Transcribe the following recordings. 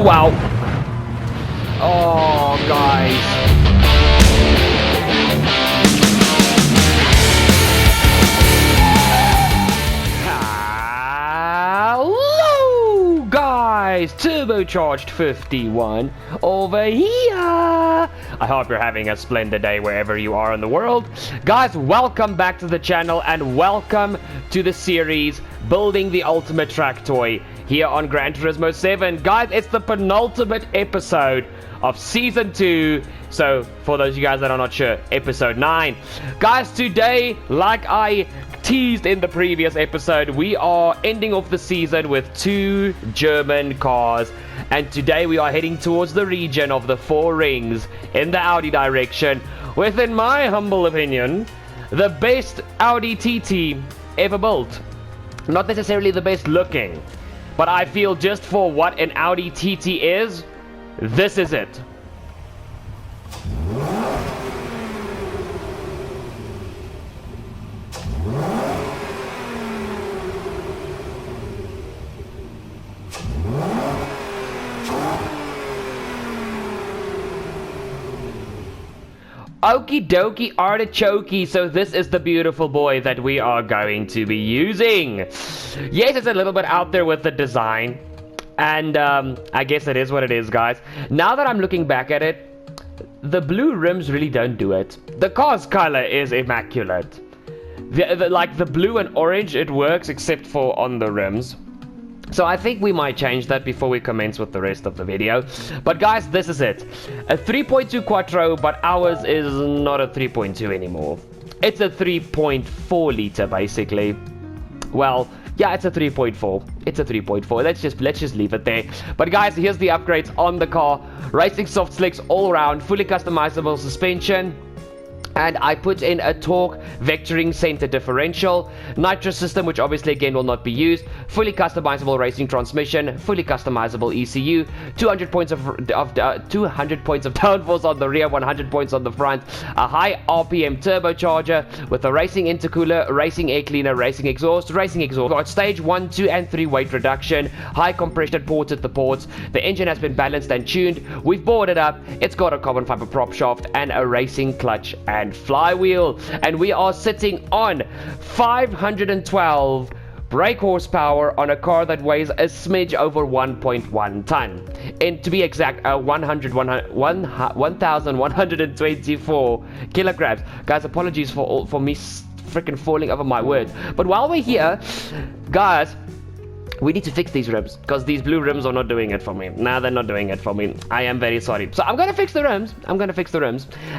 Oh, wow. Oh, guys. Hello, guys. Turbocharged 51 over here. I hope you're having a splendid day wherever you are in the world. Guys, welcome back to the channel and welcome to the series Building the Ultimate Track Toy here on Gran Turismo 7. Guys, it's the penultimate episode of Season 2. So, for those of you guys that are not sure, Episode 9. Guys, today, like I teased in the previous episode, we are ending off the season with 2 German cars. And today we are heading towards the region of the 4 rings in the Audi direction with, in my humble opinion, the best Audi TT ever built. Not necessarily the best looking, but I feel just for what an Audi TT is, this is it. Okie dokie artichoke, so this is the beautiful boy that we are going to be using. Yes, it's a little bit out there with the design, and I guess it is what it is, guys. Now that I'm looking back at it, the blue rims really don't do it. The car's color is immaculate. Like the blue and orange, it works except for on the rims. So I think we might change that before we commence with the rest of the video. But guys, this is it. A 3.2 Quattro, but ours is not a 3.2 anymore. It's a 3.4 liter, basically. Well, yeah, it's a 3.4. It's a 3.4. Let's just leave it there. But guys, here's the upgrades on the car. Racing soft slicks all around, fully customizable suspension. And I put in a torque vectoring center differential, nitro system, which obviously again will not be used, fully customizable racing transmission, fully customizable ECU, 200 points of downforce on the rear, 100 points on the front, a high RPM turbocharger with a racing intercooler, racing air cleaner, racing exhaust. Got stage 1, 2, and 3 weight reduction, high compression ports at the ports. The engine has been balanced and tuned. We've bored it up. It's got a carbon fiber prop shaft and a racing clutch and flywheel, and we are sitting on 512 brake horsepower on a car that weighs a smidge over 1.1 ton, and to be exact, 1,124 kilograms. Guys, apologies for me freaking falling over my words, but while we're here, guys, we need to fix these rims, because these blue rims are not doing it for me. Nah, they're not doing it for me. I am very sorry. So I'm going to fix the rims.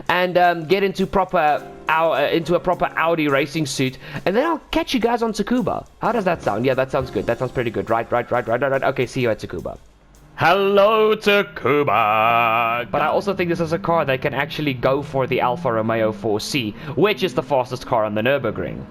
And get into a proper Audi racing suit. And then I'll catch you guys on Tsukuba. How does that sound? Yeah, that sounds good. That sounds pretty good. Right. Okay, see you at Tsukuba. Hello, Tsukuba. But I also think this is a car that can actually go for the Alfa Romeo 4C, which is the fastest car on the Nürburgring.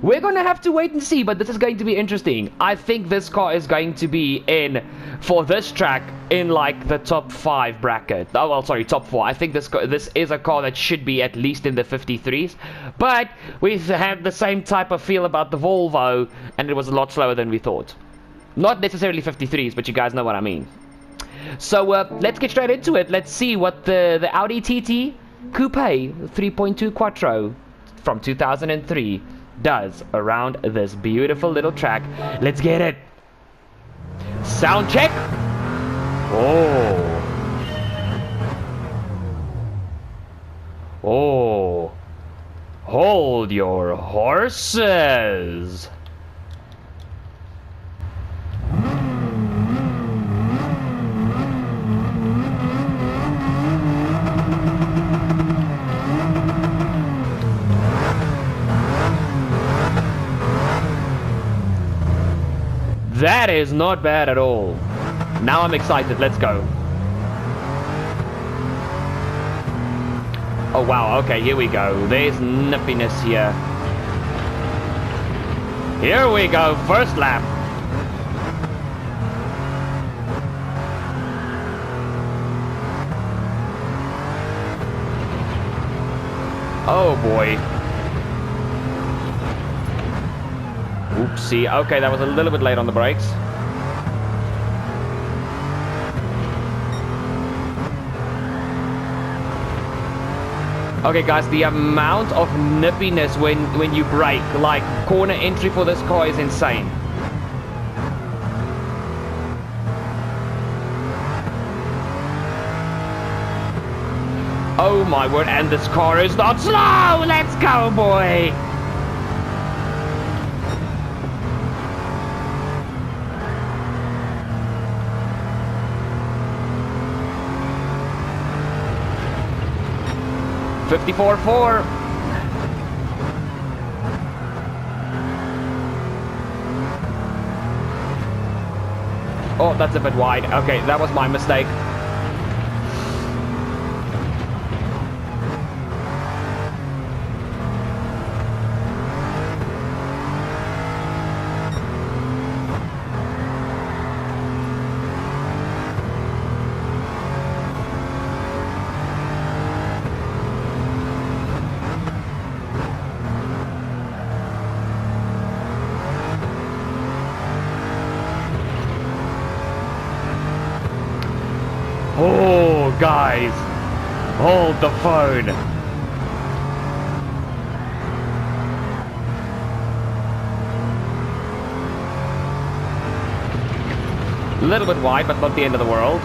We're going to have to wait and see, but this is going to be interesting. I think this car is going to be in, for this track, in like the top 5 bracket. Oh, well, sorry, top 4. I think this is a car that should be at least in the 53s. But we've had the same type of feel about the Volvo, and it was a lot slower than we thought. Not necessarily 53s, but you guys know what I mean. So let's get straight into it. Let's see what the Audi TT Coupe 3.2 Quattro from 2003 does around this beautiful little track. Let's get it. Sound check. Oh, hold your horses. That is not bad at all. Now I'm excited. Let's go. Oh, wow. Okay, here we go. There's nippiness here. Here we go. First lap. Oh, boy. Oopsie. Okay, that was a little bit late on the brakes. Okay, guys, the amount of nippiness when you brake, like corner entry for this car is insane. Oh my word, and this car is not slow! Let's go, boy! .54.4. Oh, that's a bit wide. Okay, that was my mistake. Oh, guys, hold the phone. A little bit wide, but not the end of the world.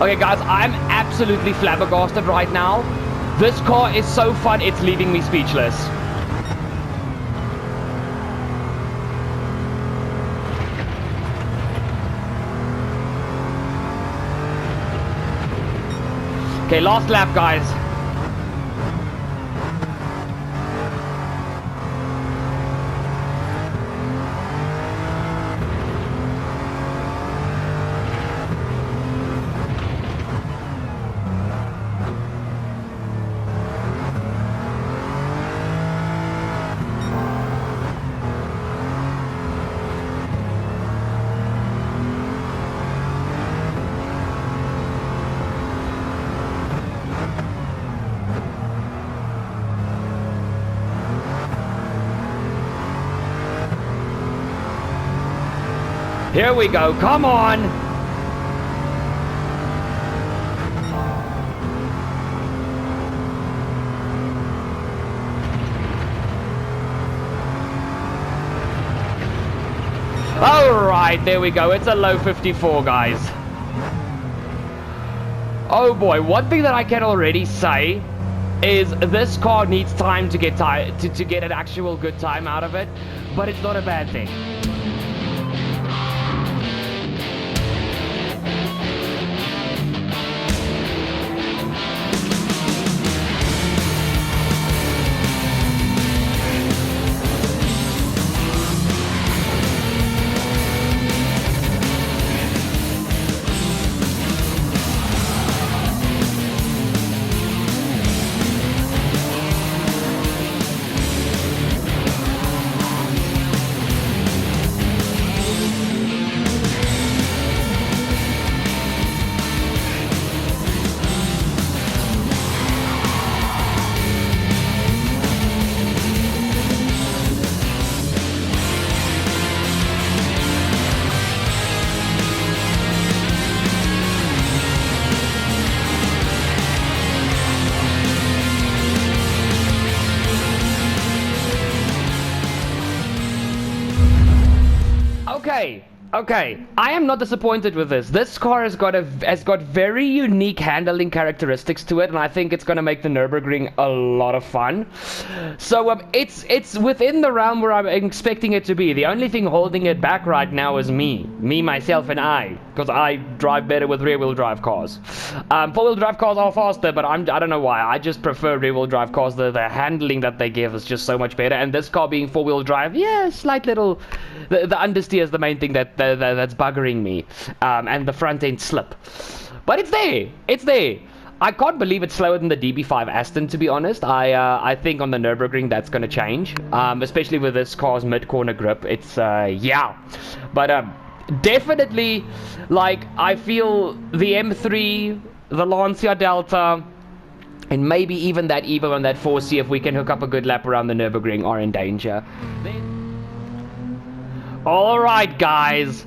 Okay, guys, I'm absolutely flabbergasted right now. This car is so fun, it's leaving me speechless. Okay, last lap, guys. Here we go, come on! Alright, there we go, it's a low 54, guys. Oh boy, one thing that I can already say is this car needs time to get to get an actual good time out of it, but it's not a bad thing. Okay, Okay, I am not disappointed with this. This car has got very unique handling characteristics to it, and I think it's gonna make the Nürburgring a lot of fun. So it's within the realm where I'm expecting it to be. The only thing holding it back right now is me, myself, and I, because I drive better with rear-wheel drive cars. Four-wheel drive cars are faster, but I don't know why. I just prefer rear-wheel drive cars. The handling that they give is just so much better. And this car being four-wheel drive, yeah, slight little. The understeer is the main thing that's buggering me, and the front end slip. But it's there. It's there. I can't believe it's slower than the DB5 Aston, to be honest. I think on the Nürburgring that's going to change, especially with this car's mid-corner grip. It's, yeah. But definitely, like, I feel the M3, the Lancia Delta, and maybe even that Evo and that 4C, if we can hook up a good lap around the Nürburgring, are in danger. Alright guys,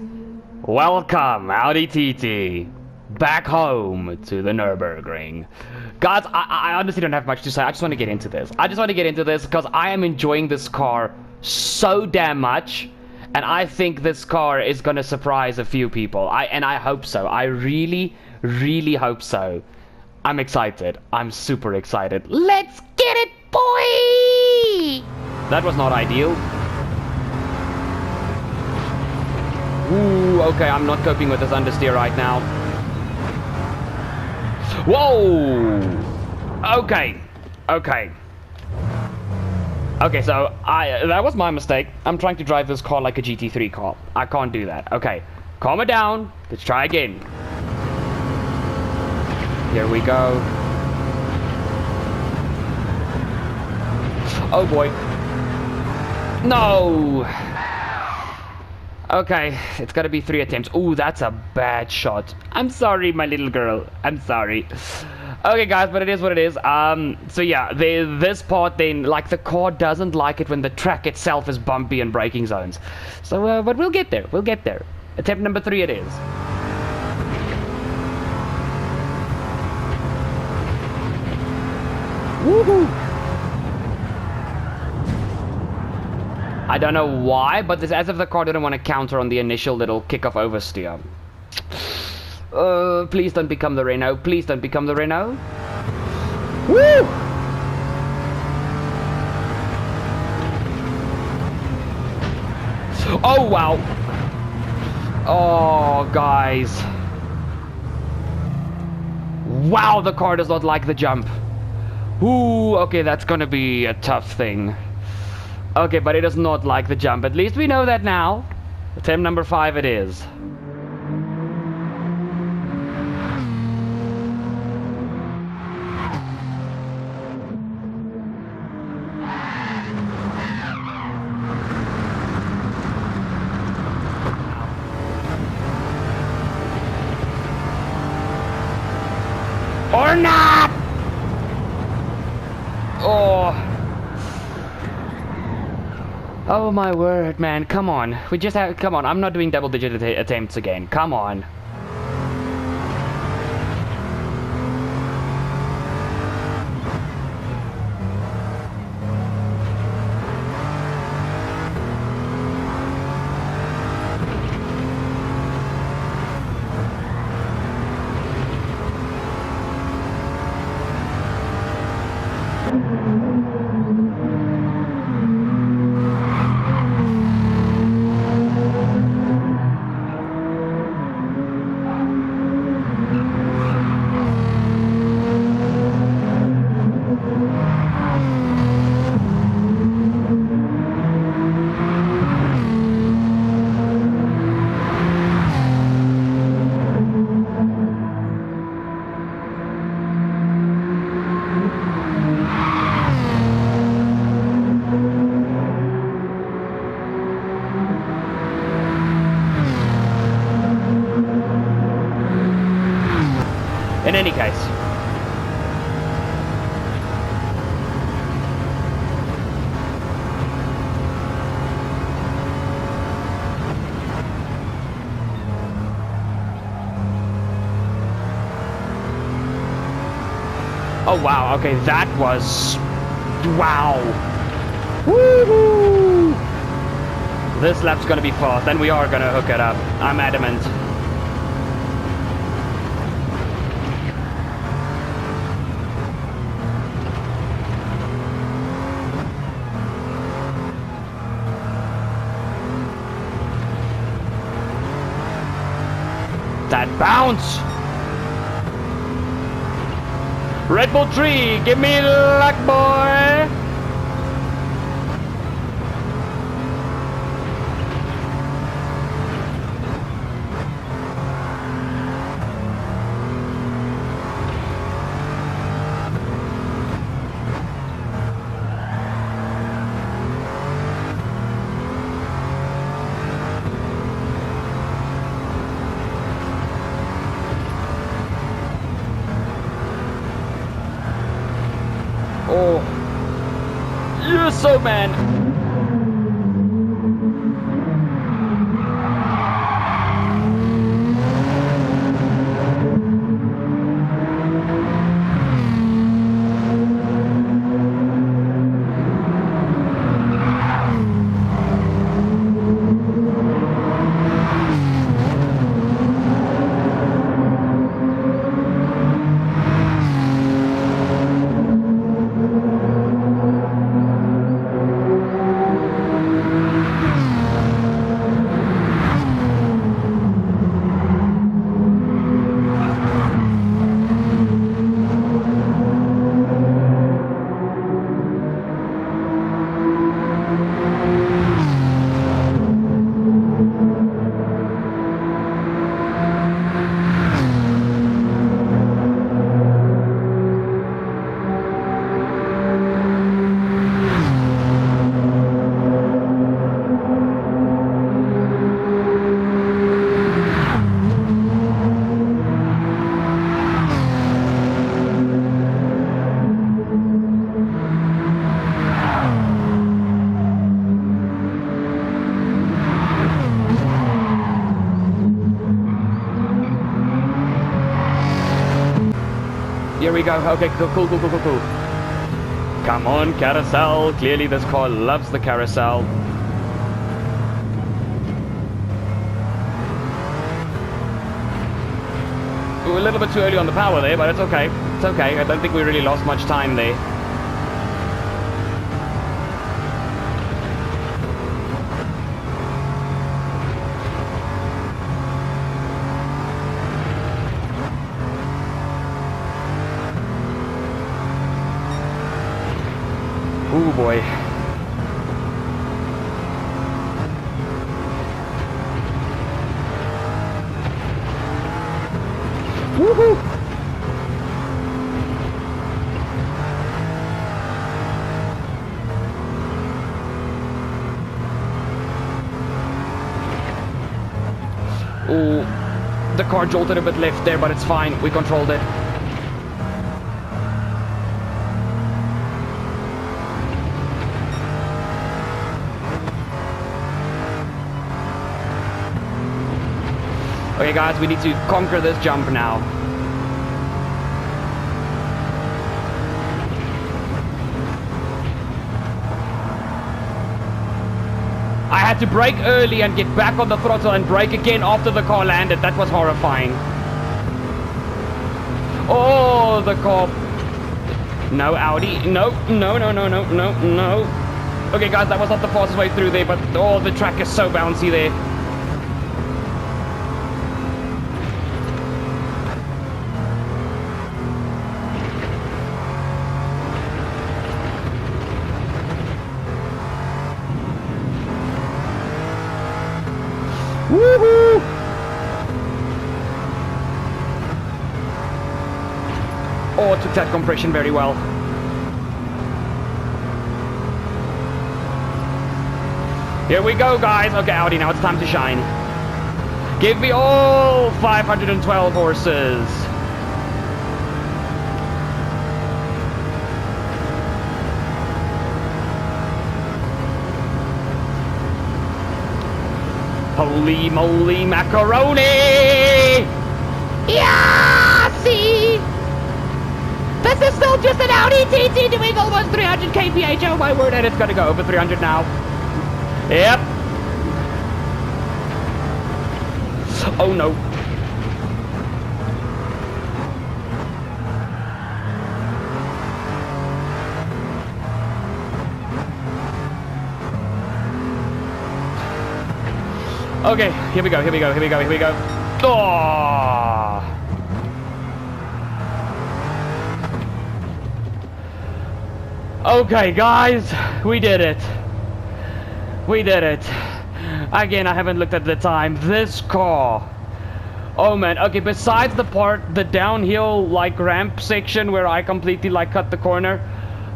welcome Audi TT back home to the Nürburgring. Guys, I honestly don't have much to say. I just want to get into this. I just want to get into this because I am enjoying this car so damn much, and I think this car is going to surprise a few people. I hope so. I really, really hope so. I'm excited. I'm super excited. Let's get it, boy! That was not ideal. Ooh, okay, I'm not coping with this understeer right now. Whoa! Okay. Okay. Okay, so that was my mistake. I'm trying to drive this car like a GT3 car. I can't do that. Okay, calm it down. Let's try again. Here we go. Oh boy. No! Okay, it's gotta be 3 attempts. Ooh, that's a bad shot. I'm sorry, my little girl. I'm sorry. Okay, guys, but it is what it is. So yeah, this part then, like, the car doesn't like it when the track itself is bumpy and braking zones. So, but we'll get there. We'll get there. Attempt number 3 it is. Woohoo! I don't know why, but it's as if the car didn't want to counter on the initial little kick-off oversteer. Please don't become the Renault. Please don't become the Renault. Woo! Oh, wow. Oh, guys. Wow, the car does not like the jump. Ooh, okay, that's gonna be a tough thing. Okay, but it does not like the jump. At least we know that now. Attempt number 5 it is. Or not! Oh. Oh my word, man, come on. We just have, come on, I'm not doing double-digit attempts again. Come on. In any case. Oh wow, okay, that was... wow. Woohoo! This lap's gonna be fast, and we are gonna hook it up. I'm adamant. That bounce! Red Bull 3, give me luck, boy! Oh, you're so man. Here we go. Okay, cool. Come on, carousel. Clearly this car loves the carousel. We're a little bit too early on the power there, but it's okay. It's okay. I don't think we really lost much time there. Ooh boy. Woohoo! Ooh, the car jolted a bit left there, but it's fine. We controlled it. Okay guys, we need to conquer this jump now. I had to brake early and get back on the throttle and brake again after the car landed. That was horrifying. Oh, the car. No, Audi. No. Okay guys, that was not the fastest way through there, but oh, the track is so bouncy there. Woohoo! Oh, it took that compression very well. Here we go, guys. Okay, Audi, now it's time to shine. Give me all 512 horses. Holy moly macaroni! Yeah, see? This is still just an Audi TT doing almost 300 kph. Oh my word, and it's gonna go over 300 now. Yep. Oh no. Okay, here we go, here we go, here we go, here we go. Oh! Okay, guys, we did it. We did it. Again, I haven't looked at the time. This car. Oh man, okay, besides the downhill, like, ramp section where I completely, like, cut the corner,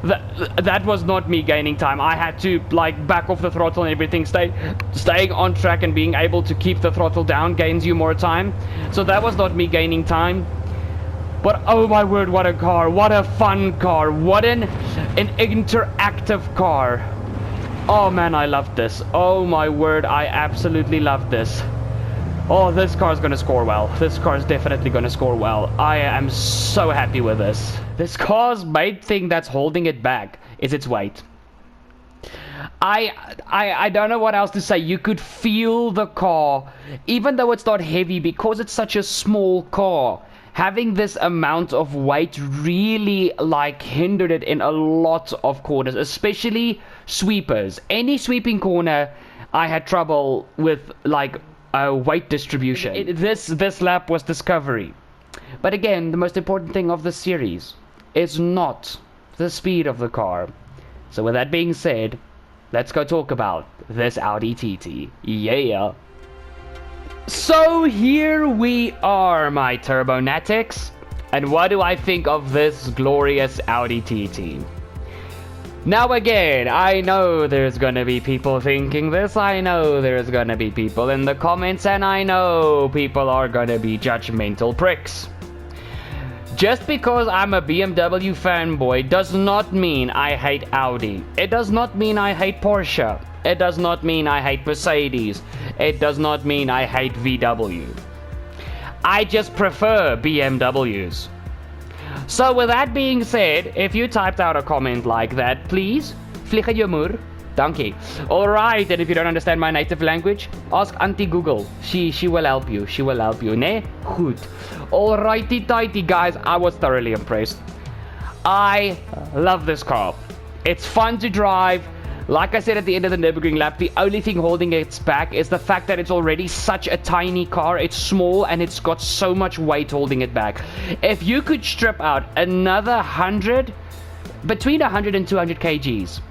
that was not me gaining time. I had to, like, back off the throttle and everything. Staying on track and being able to keep the throttle down gains you more time. So that was not me gaining time. But oh my word, what a car. What a fun car. What an interactive car. Oh man, I love this. Oh my word, I absolutely love this. Oh, this car's gonna score well. This car's definitely gonna score well. I am so happy with this. This car's main thing that's holding it back is its weight. I don't know what else to say. You could feel the car, even though it's not heavy, because it's such a small car. Having this amount of weight really, like, hindered it in a lot of corners, especially sweepers. Any sweeping corner, I had trouble with, like, weight distribution. This lap was discovery. But again, the most important thing of the series is not the speed of the car. So with that being said, let's go talk about this Audi TT. Yeah. So here we are, my TurboNatics. And what do I think of this glorious Audi TT? Now again, I know there's gonna be people thinking this, I know there's gonna be people in the comments, and I know people are gonna be judgmental pricks. Just because I'm a BMW fanboy does not mean I hate Audi. It does not mean I hate Porsche. It does not mean I hate Mercedes. It does not mean I hate VW. I just prefer BMWs. So with that being said, if you typed out a comment like that, please, vliegen je moer. Dankie. Alright, and if you don't understand my native language, ask Auntie Google. She will help you. She will help you. Nee? Goed. Alrighty tighty, guys. I was thoroughly impressed. I love this car. It's fun to drive. Like I said at the end of the Nürburgring lap, the only thing holding it back is the fact that it's already such a tiny car. It's small and it's got so much weight holding it back. If you could strip out another 100, between 100 and 200 kgs,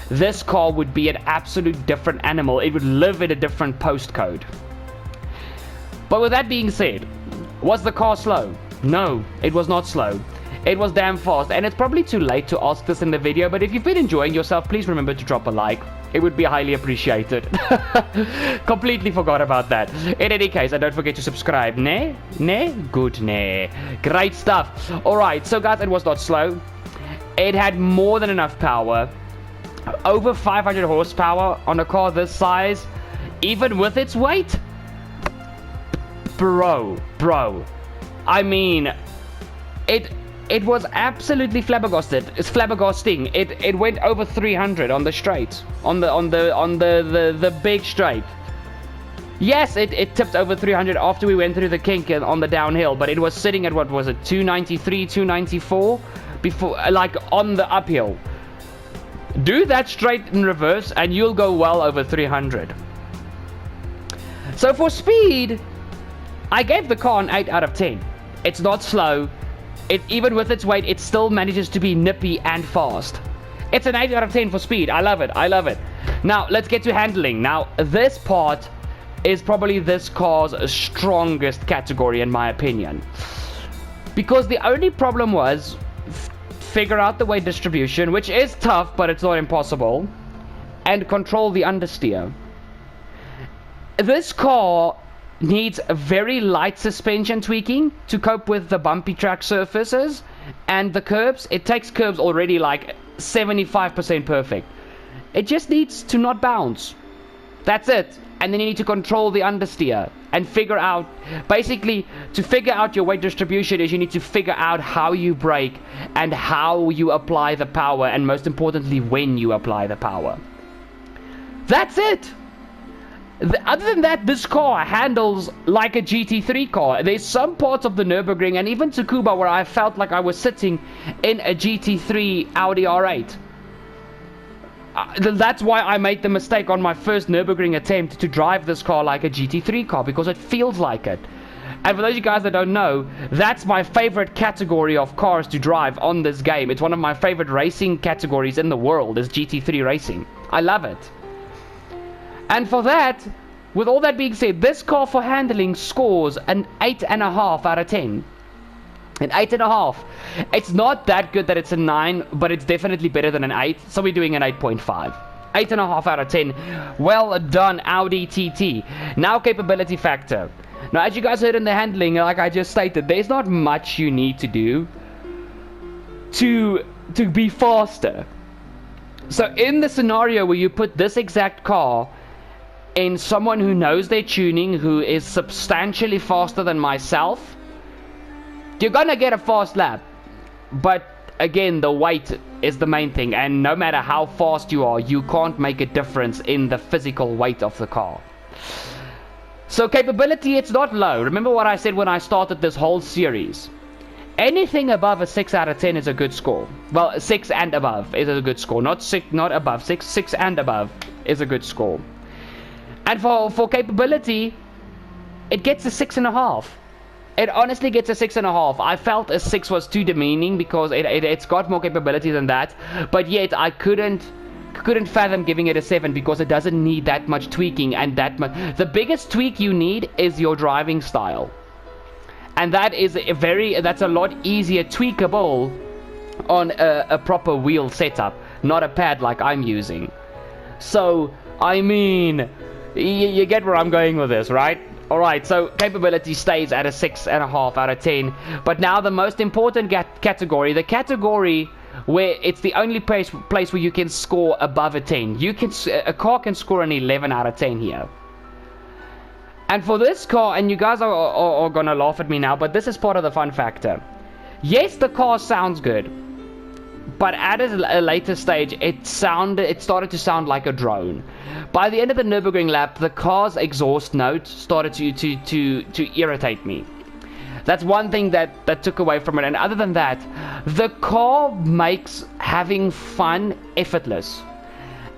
this car would be an absolute different animal. It would live in a different postcode. But with that being said, was the car slow? No, it was not slow. It was damn fast, and it's probably too late to ask this in the video, but if you've been enjoying yourself, please remember to drop a like. It would be highly appreciated. Completely forgot about that. In any case, and don't forget to subscribe. Nee? Nee? Good, nee. Great stuff. Alright, so guys, it was not slow. It had more than enough power. Over 500 horsepower on a car this size, even with its weight? Bro. I mean, it was absolutely flabbergasted. It's flabbergasting. It went over 300 on the straight, on the big straight. Yes, it tipped over 300 after we went through the kink on the downhill, but it was sitting at, what was it, 293, 294 before, like, on the uphill. Do that straight in reverse and you'll go well over 300. So for speed, I gave the car an 8 out of 10. It's not slow. Even with its weight, it still manages to be nippy and fast. It's an 8 out of 10 for speed. I love it. I love it. Now, let's get to handling. Now, this part is probably this car's strongest category, in my opinion. Because the only problem was figure out the weight distribution, which is tough, but it's not impossible, and control the understeer. This car needs a very light suspension tweaking to cope with the bumpy track surfaces and the curbs. It takes curbs already like 75% perfect. It just needs to not bounce. That's it. And then you need to control the understeer and figure out, basically, to figure out your weight distribution is you need to figure out how you brake and how you apply the power, and most importantly, when you apply the power. That's it. Other than that, this car handles like a GT3 car. There's some parts of the Nürburgring and even Tsukuba where I felt like I was sitting in a GT3 Audi R8. That's why I made the mistake on my first Nürburgring attempt to drive this car like a GT3 car, because it feels like it. And for those of you guys that don't know, that's my favorite category of cars to drive on this game. It's one of my favorite racing categories in the world, is GT3 racing. I love it. And for that, with all that being said, this car for handling scores an 8.5 out of 10. An 8.5. It's not that good that it's a 9, but it's definitely better than an 8. So we're doing an 8.5. 8.5 out of 10. Well done, Audi TT. Now capability factor. Now, as you guys heard in the handling, like I just stated, there's not much you need to do to be faster. So in the scenario where you put this exact car in someone who knows their tuning, who is substantially faster than myself, you're gonna get a fast lap. But again, the weight is the main thing, and no matter how fast you are, you can't make a difference in the physical weight of the car. So capability, it's not low. Remember what I said when I started this whole series. Anything above a 6 out of 10 is a good score. Well, 6 and above is a good score. Not above 6. 6 and above is a good score. And for capability, it gets a 6.5. It honestly gets a 6.5. I felt a 6 was too demeaning because it's got more capability than that. But yet I couldn't fathom giving it a 7 because it doesn't need that much tweaking and that much. The biggest tweak you need is your driving style, and that is that's a lot easier tweakable on a proper wheel setup, not a pad like I'm using. So I mean, you get where I'm going with this, right? Alright, so capability stays at a 6.5 out of 10. But now the most important category, the category where it's the only place where you can score above a 10. A car can score an 11 out of 10 here. And for this car, and you guys are gonna laugh at me now, but this is part of the fun factor. Yes, the car sounds good, but at a later stage, it started to sound like a drone. By the end of the Nürburgring lap, the car's exhaust note started to irritate me. That's one thing that took away from it. And other than that, the car makes having fun effortless.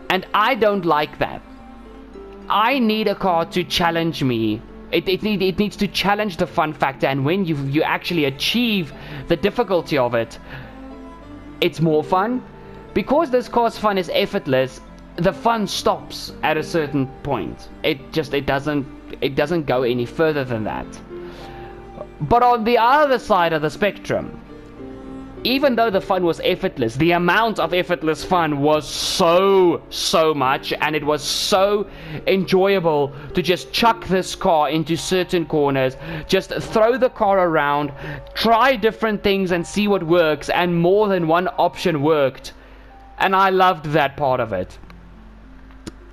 And I don't like that. I need a car to challenge me. It needs to challenge the fun factor. And when you actually achieve the difficulty of it, it's more fun. Because this car's fun is effortless, the fun stops at a certain point. It doesn't go any further than that. But on the other side of the spectrum, even though the fun was effortless, the amount of effortless fun was so much, and it was so enjoyable to just chuck this car into certain corners, just throw the car around, try different things and see what works, and more than one option worked. And I loved that part of it.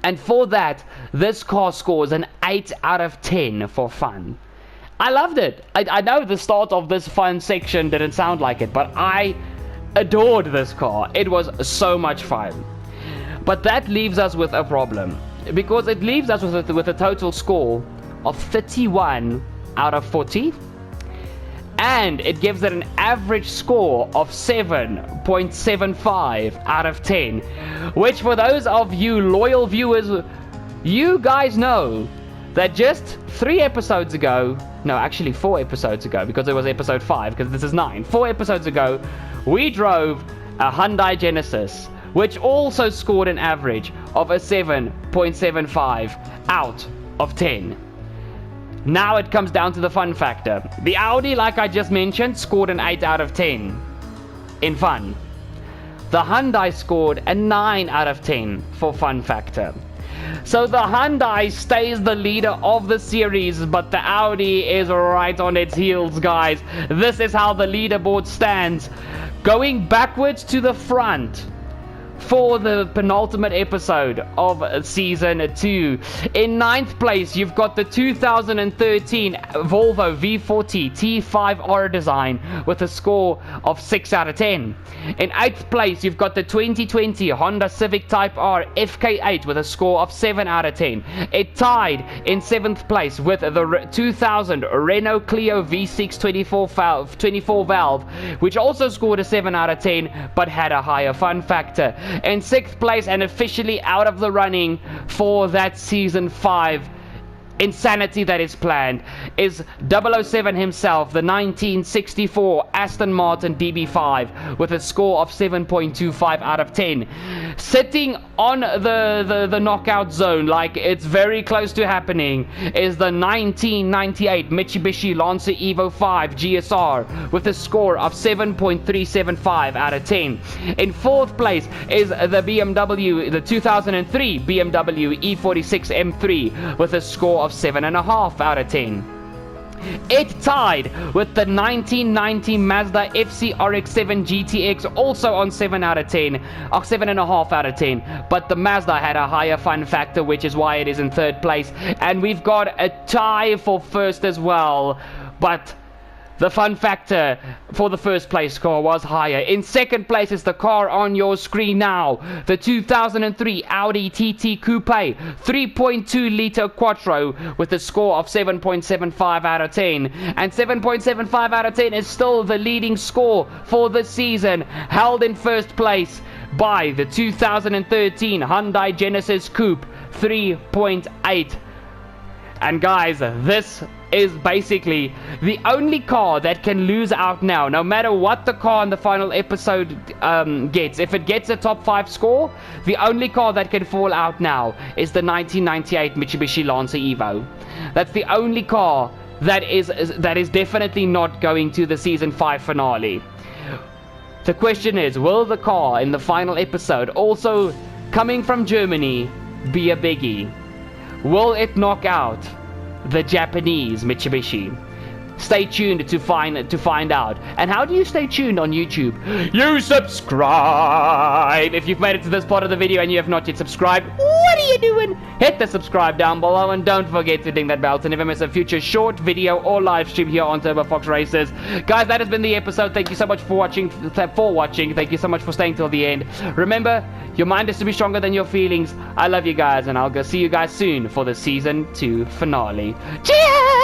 And for that, this car scores an 8 out of 10 for fun. I loved it. I know the start of this fun section didn't sound like it, but I adored this car. It was so much fun. But that leaves us with a problem, because it leaves us with a total score of 31 out of 40, and it gives it an average score of 7.75 out of 10, which for those of you loyal viewers, you guys know that just 3 episodes ago, no, actually 4 episodes ago, because it was episode 5, because this is 9. 4 episodes ago, we drove a Hyundai Genesis, which also scored an average of a 7.75 out of 10. Now it comes down to the fun factor. The Audi, like I just mentioned, scored an 8 out of 10 in fun. The Hyundai scored a 9 out of 10 for fun factor. So the Hyundai stays the leader of the series, but the Audi is right on its heels, guys. This is how the leaderboard stands. Going backwards to the front, for the penultimate episode of season 2. In 9th place, you've got the 2013 Volvo V40 T5R design with a score of 6 out of 10. In 8th place, you've got the 2020 Honda Civic Type R FK8 with a score of 7 out of 10. It tied in 7th place with the 2000 Renault Clio V6 24 valve, which also scored a 7 out of 10 but had a higher fun factor. In 6th place, and officially out of the running for that season 5 insanity that is planned, is 007 himself, the 1964 Aston Martin DB5 with a score of 7.25 out of 10. Sitting on the knockout zone, like it's very close to happening, is the 1998 Mitsubishi Lancer Evo 5 GSR with a score of 7.375 out of 10. In 4th place is the 2003 BMW E46 M3 with a score of 7.5 out of 10. It tied with the 1990 Mazda FCRX7 GTX, also on 7 out of 10, or 7.5 out of 10. But the Mazda had a higher fun factor, which is why it is in 3rd place. And we've got a tie for 1st as well. But the fun factor for the 1st place score was higher. In 2nd place is the car on your screen now, the 2003 Audi TT Coupe 3.2 litre Quattro with a score of 7.75 out of 10. And 7.75 out of 10 is still the leading score for the season, held in 1st place by the 2013 Hyundai Genesis Coupe 3.8. And guys, this is basically the only car that can lose out now, no matter what the car in the final episode gets. If it gets a top 5 score, the only car that can fall out now is the 1998 Mitsubishi Lancer Evo. That's the only car that is definitely not going to the season 5 finale. The question is, will the car in the final episode, also coming from Germany, be a biggie? Will it knock out the Japanese Mitsubishi? Stay tuned to find out. And how do you stay tuned on YouTube? You subscribe! If you've made it to this part of the video and you have not yet subscribed, what are you doing? Hit the subscribe down below and don't forget to ding that bell to never miss a future short video or live stream here on TurboFox Racers. Guys, that has been the episode. Thank you so much for watching. Thank you so much for staying till the end. Remember, your mind is to be stronger than your feelings. I love you guys, and I'll go see you guys soon for the season 2 finale. Cheers!